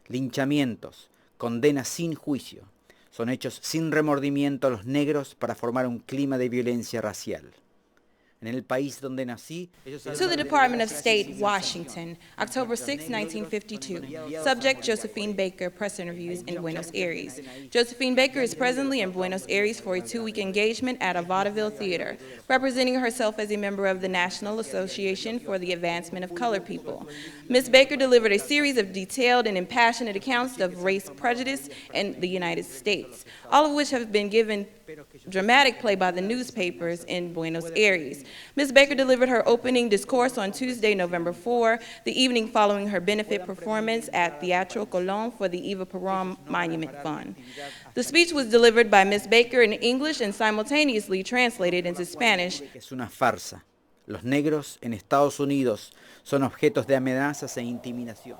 linchamientos, condenas sin juicio. Son hechos sin remordimiento a los negros para formar un clima de violencia racial. En el país donde nací, To the Department of State, Washington, October 6, 1952. Subject, Josephine Baker, press interviews in Buenos Aires. Josephine Baker is presently in Buenos Aires for a 2-week engagement at a vaudeville theater, representing herself as a member of the National Association for the Advancement of Colored People. Ms. Baker delivered a series of detailed and impassioned accounts of race prejudice in the United States, all of which have been given dramatic play by the newspapers in Buenos Aires. Ms. Baker delivered her opening discourse on Tuesday, November 4, the evening following her benefit performance at Teatro Colón for the Eva Perón Monument Fund. The speech was delivered by Ms. Baker in English and simultaneously translated into Spanish. Es una farsa. Los negros en Estados Unidos son objetos de amenazas e intimidación.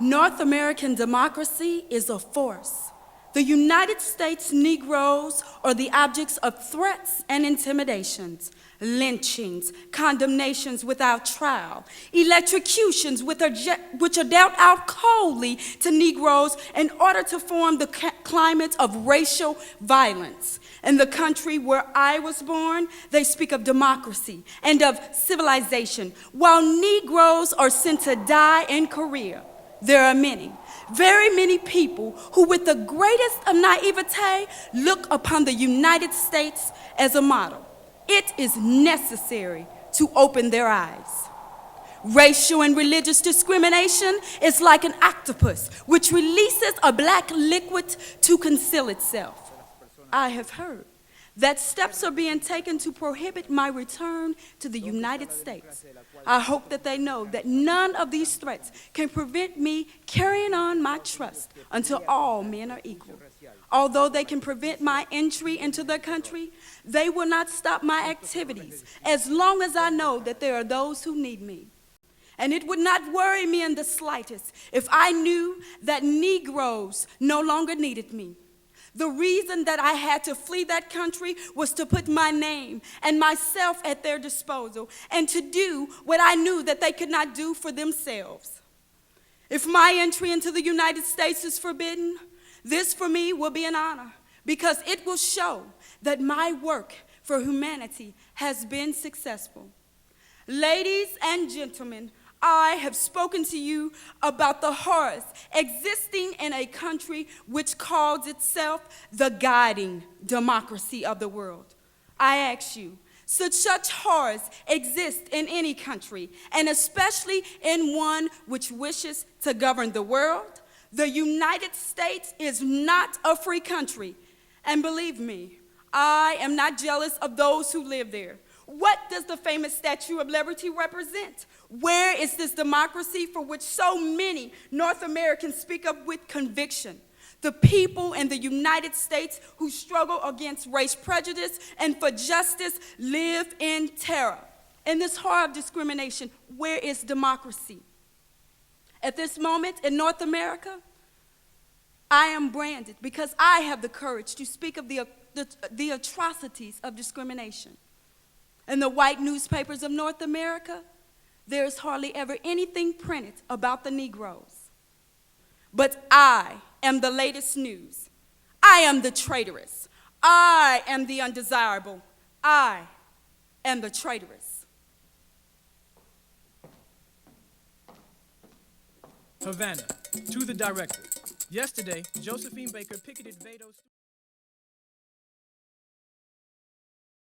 North American democracy is a force. The United States Negroes are the objects of threats and intimidations, lynchings, condemnations without trial, electrocutions which are dealt out coldly to Negroes in order to form the climate of racial violence. In the country where I was born, they speak of democracy and of civilization, while Negroes are sent to die in Korea. There are many, very many people who with the greatest of naivete look upon the United States as a model. It is necessary to open their eyes. Racial and religious discrimination is like an octopus which releases a black liquid to conceal itself. I have heard that steps are being taken to prohibit my return to the United States. I hope that they know that none of these threats can prevent me carrying on my trust until all men are equal. Although they can prevent my entry into their country, they will not stop my activities as long as I know that there are those who need me. And it would not worry me in the slightest if I knew that Negroes no longer needed me. The reason that I had to flee that country was to put my name and myself at their disposal and to do what I knew that they could not do for themselves. If my entry into the United States is forbidden, this for me will be an honor because it will show that my work for humanity has been successful. Ladies and gentlemen, I have spoken to you about the horrors existing in a country which calls itself the guiding democracy of the world. I ask you, should such horrors exist in any country, and especially in one which wishes to govern the world? The United States is not a free country, and believe me, I am not jealous of those who live there. What does the famous Statue of Liberty represent? Where is this democracy for which so many North Americans speak of with conviction? The people in the United States who struggle against race prejudice and for justice live in terror. In this horror of discrimination, where is democracy? At this moment in North America, I am branded because I have the courage to speak of the atrocities of discrimination. In the white newspapers of North America, there is hardly ever anything printed about the Negroes. But I am the latest news. I am the traitoress. I am the undesirable. I am the traitoress. Havana, to the director. Yesterday, Josephine Baker picketed Vado's...